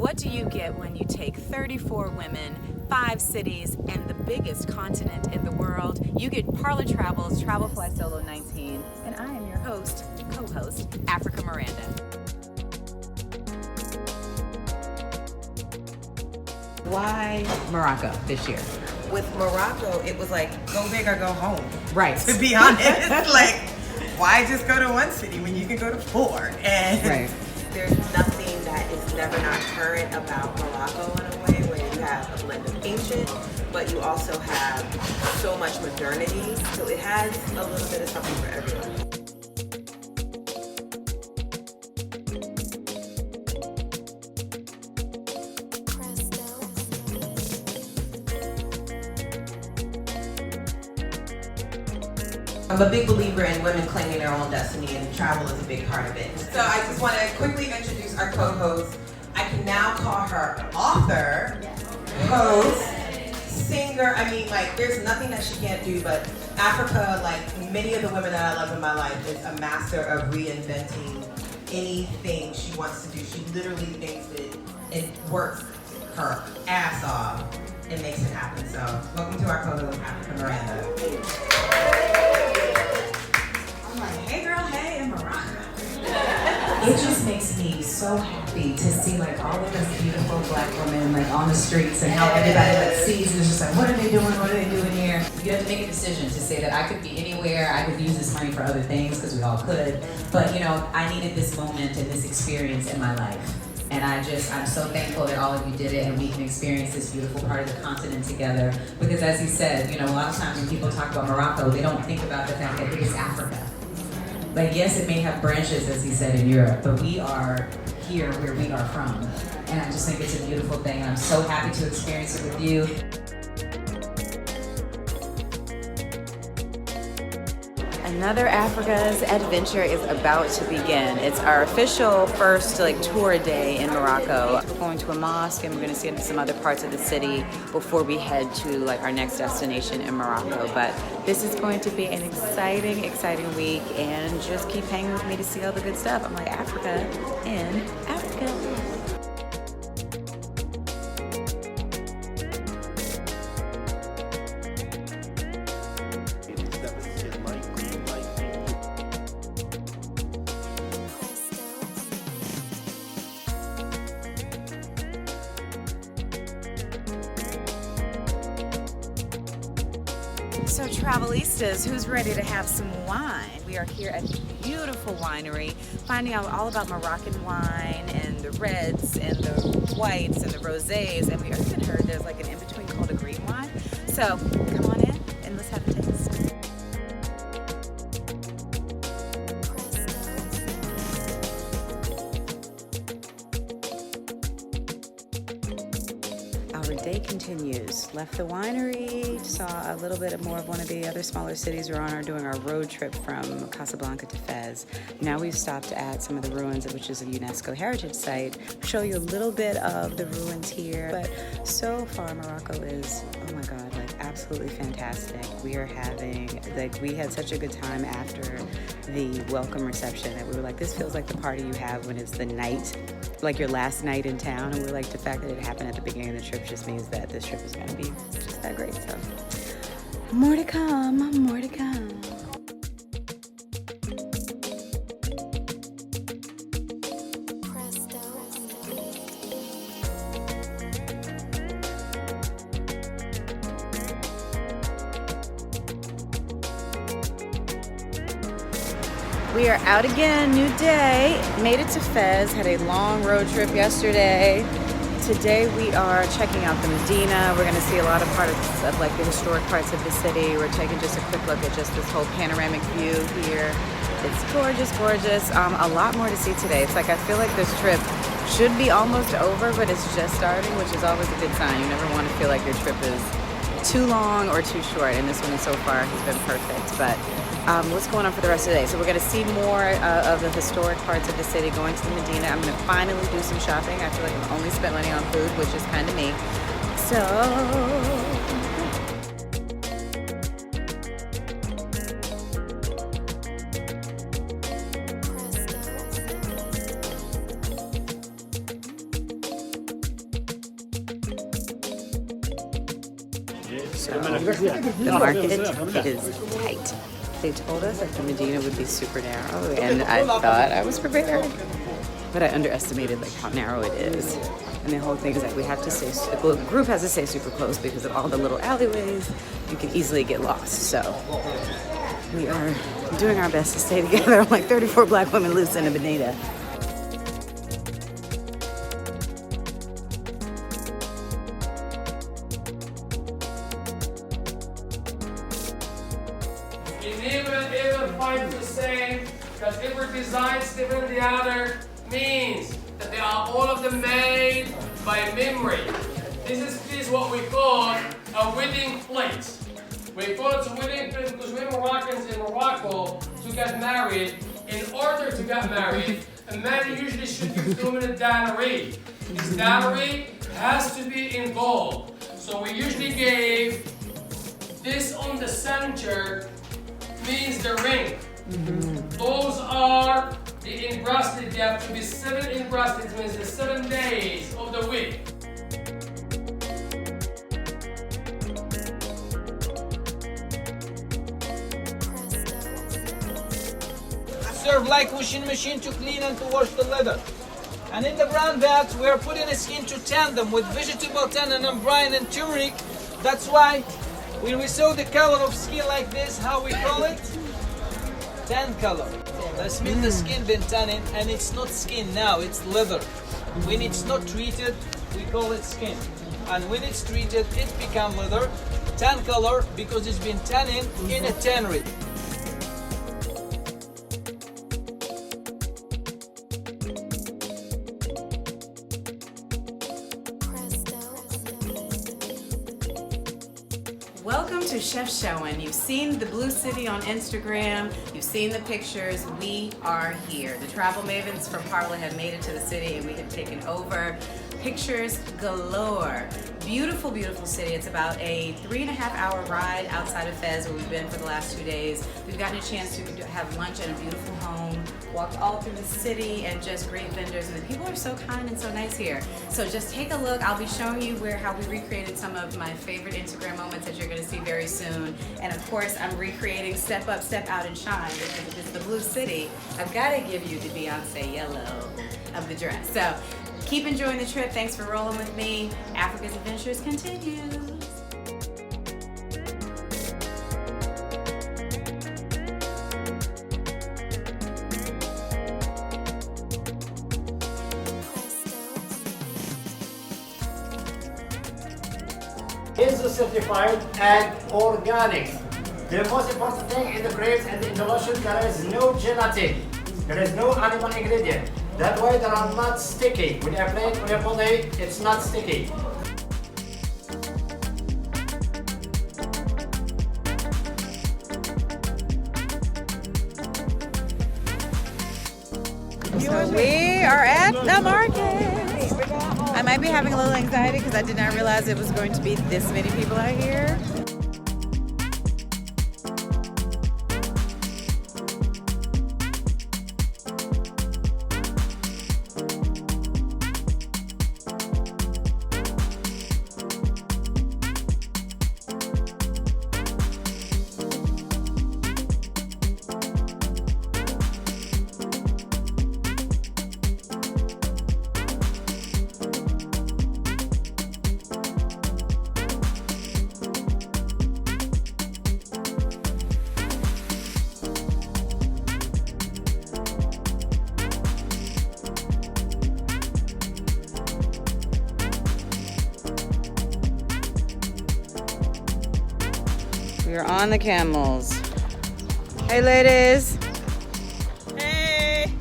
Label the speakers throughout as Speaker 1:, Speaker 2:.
Speaker 1: What do you get when you take 34 women, 5 cities, and the biggest continent in the world? You get Parlor Travel's Travel Fly Solo 19, and I am your host, co-host, Africa Miranda. Why Morocco this year?
Speaker 2: With Morocco, it was like, go big or go home.
Speaker 1: Right.
Speaker 2: To be honest, like, why just go to one city when you can go to 4? And
Speaker 1: Right.
Speaker 2: There's nothing that is never not current about Morocco in a way, where you have a blend of ancient, but you also have so much modernity. So it has a little bit of something for everyone. I'm a big believer in women claiming their own destiny, and travel is a big part of it. So I just want to quickly introduce our co-host. I can now call her author, host, singer. I mean, like, there's nothing that she can't do, but Africa, like many of the women that I love in my life, is a master of reinventing anything she wants to do. She literally thinks that it works her ass off and makes it happen. So welcome to our co-host, Africa Miranda. I'm like, hey girl, hey, in Morocco.
Speaker 3: It just makes me so happy to see like all of those beautiful black women like on the streets and how everybody like sees and is just like, what are they doing? What are they doing here? You have to make a decision to say that I could be anywhere, I could use this money for other things because we all could, but you know, I needed this moment and this experience in my life. And I'm so thankful that all of you did it and we can experience this beautiful part of the continent together. Because as you said, you know, a lot of times when people talk about Morocco, they don't think about the fact that it is Africa. Like, yes, it may have branches, as he said, in Europe, but we are here where we are from. And I just think it's a beautiful thing. I'm so happy to experience it with you.
Speaker 1: Another Africa's adventure is about to begin. It's our official first tour day in Morocco. We're going to a mosque and we're going to see some other parts of the city before we head to our next destination in Morocco. But this is going to be an exciting week, and just keep hanging with me to see all the good stuff. I'm like, Africa in Africa. So travelistas, who's ready to have some wine? We are here at the beautiful winery, finding out all about Moroccan wine and the reds and the whites and the rosés, and we even heard there's like an in-between called a green wine. So come on in and let's have a taste. Our day continues. Left the winery, saw a little bit more of one of the other smaller cities. We're doing our road trip from Casablanca to Fez. Now we've stopped at some of the ruins, which is a UNESCO heritage site. Show you a little bit of the ruins here, but so far Morocco is, oh my God, absolutely fantastic. We are having, we had such a good time after the welcome reception that we were like, this feels like the party you have when it's the night, like your last night in town. And we're like, the fact that it happened at the beginning of the trip just means that this trip is going to be just that great. So more to come, more to come. We are out again, new day. Made it to Fez, had a long road trip yesterday. Today we are checking out the Medina. We're gonna see a lot of parts of the historic parts of the city. We're taking just a quick look at just this whole panoramic view here. It's gorgeous, gorgeous. A lot more to see today. It's like, I feel like this trip should be almost over, but it's just starting, which is always a good sign. You never wanna feel like your trip is too long or too short, and this one so far has been perfect. But what's going on for the rest of the day? So we're going to see more of the historic parts of the city, going to the Medina. I'm going to finally do some shopping. I feel like I've only spent money on food, which is kind of me. So So the market is tight. They told us that the Medina would be super narrow, and I thought I was prepared, but I underestimated like how narrow it is. And the whole thing is that we have to stay, the group has to stay super close because of all the little alleyways. You can easily get lost. So we are doing our best to stay together. I'm like 34 black women loose in a Medina.
Speaker 4: You never find the same, because every design different than the other means that they are all of them made by memory. This is what we call a wedding plate. We call it a wedding plate because we Moroccans in Morocco to get married, in order to get married, a man usually should give the woman a dowry. This dowry has to be in gold. So we usually gave this on the center means the ring. Those are the in-bracelet. They have to be 7 in-bracelets, means the 7 days of the week.
Speaker 5: Serve like washing machine to clean and to wash the leather. And in the brown bags, we are putting a skin to tan them with vegetable tannin and brine and turmeric. That's why when we saw the color of skin like this, how we call it? Tan color. That means the skin been tanning, and it's not skin now, it's leather. When it's not treated, we call it skin. And when it's treated, it become leather. Tan color because it's been tanning in a tannery.
Speaker 1: Welcome to Chef Showin'. You've seen the Blue City on Instagram. You've seen the pictures. We are here. The travel mavens from Parla have made it to the city, and we have taken over. Pictures galore. Beautiful, beautiful city. It's about a 3.5-hour ride outside of Fez, where we've been for the last 2 days. We've gotten a chance to have lunch in a beautiful home, walked all through the city, and just great vendors. And the people are so kind and so nice here. So just take a look. I'll be showing you how we recreated some of my favorite Instagram moments that you're going to see very soon. And of course, I'm recreating Step Up, Step Out, and Shine, because if it's the Blue City, I've got to give you the Beyonce yellow of the dress. So keep enjoying the trip. Thanks for rolling with me. Africa's Adventures continues.
Speaker 6: Is certified and organic. The most important thing in the grapes and in the lotion, there is no gelatin. There is no animal ingredient. That way they are not sticky. When you apply it on your body, it's not sticky.
Speaker 1: So we are at the market. I might be having a little anxiety because I did not realize it was going to be this many people out here. We're on the camels. Hey, ladies. Hey.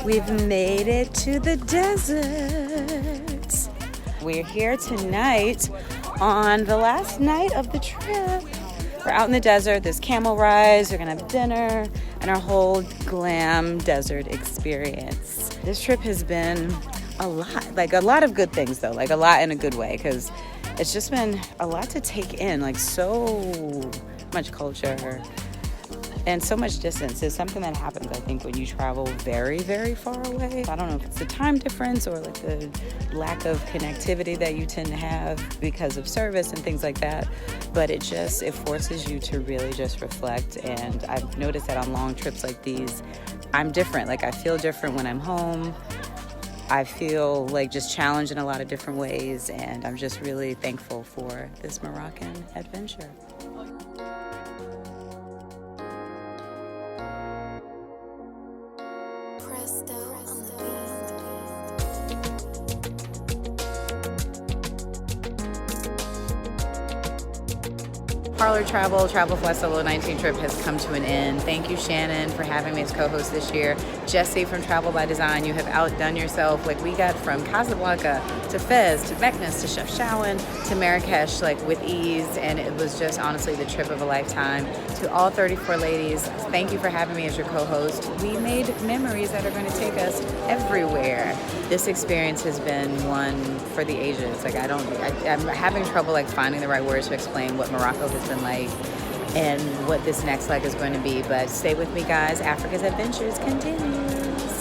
Speaker 1: We've made it to the desert. We're here tonight on the last night of the trip. We're out in the desert. There's camel rides. We're gonna have dinner and our whole glam desert experience. This trip has been a lot, like a lot of good things though, like a lot in a good way, because it's just been a lot to take in, like so much culture and so much distance. Is something that happens, I think, when you travel very, very far away. I don't know if it's the time difference or like the lack of connectivity that you tend to have because of service and things like that, but it forces you to really just reflect. And I've noticed that on long trips like these, I'm different. Like I feel different when I'm home. I feel like just challenged in a lot of different ways, and I'm just really thankful for this Moroccan adventure. Parlor Travel Fly Solo 19 trip has come to an end. Thank you, Shannon, for having me as co-host this year. Jesse from Travel by Design, you have outdone yourself. Like, we got from Casablanca to Fez to Meknes to Chefchaouen to Marrakesh, like with ease, and it was just honestly the trip of a lifetime. To all 34 ladies, thank you for having me as your co-host. We made memories that are going to take us everywhere. This experience has been one for the ages. Like I'm having trouble like finding the right words to explain what Morocco has been like and what this next leg is going to be. But stay with me, guys. Africa's Adventures continues.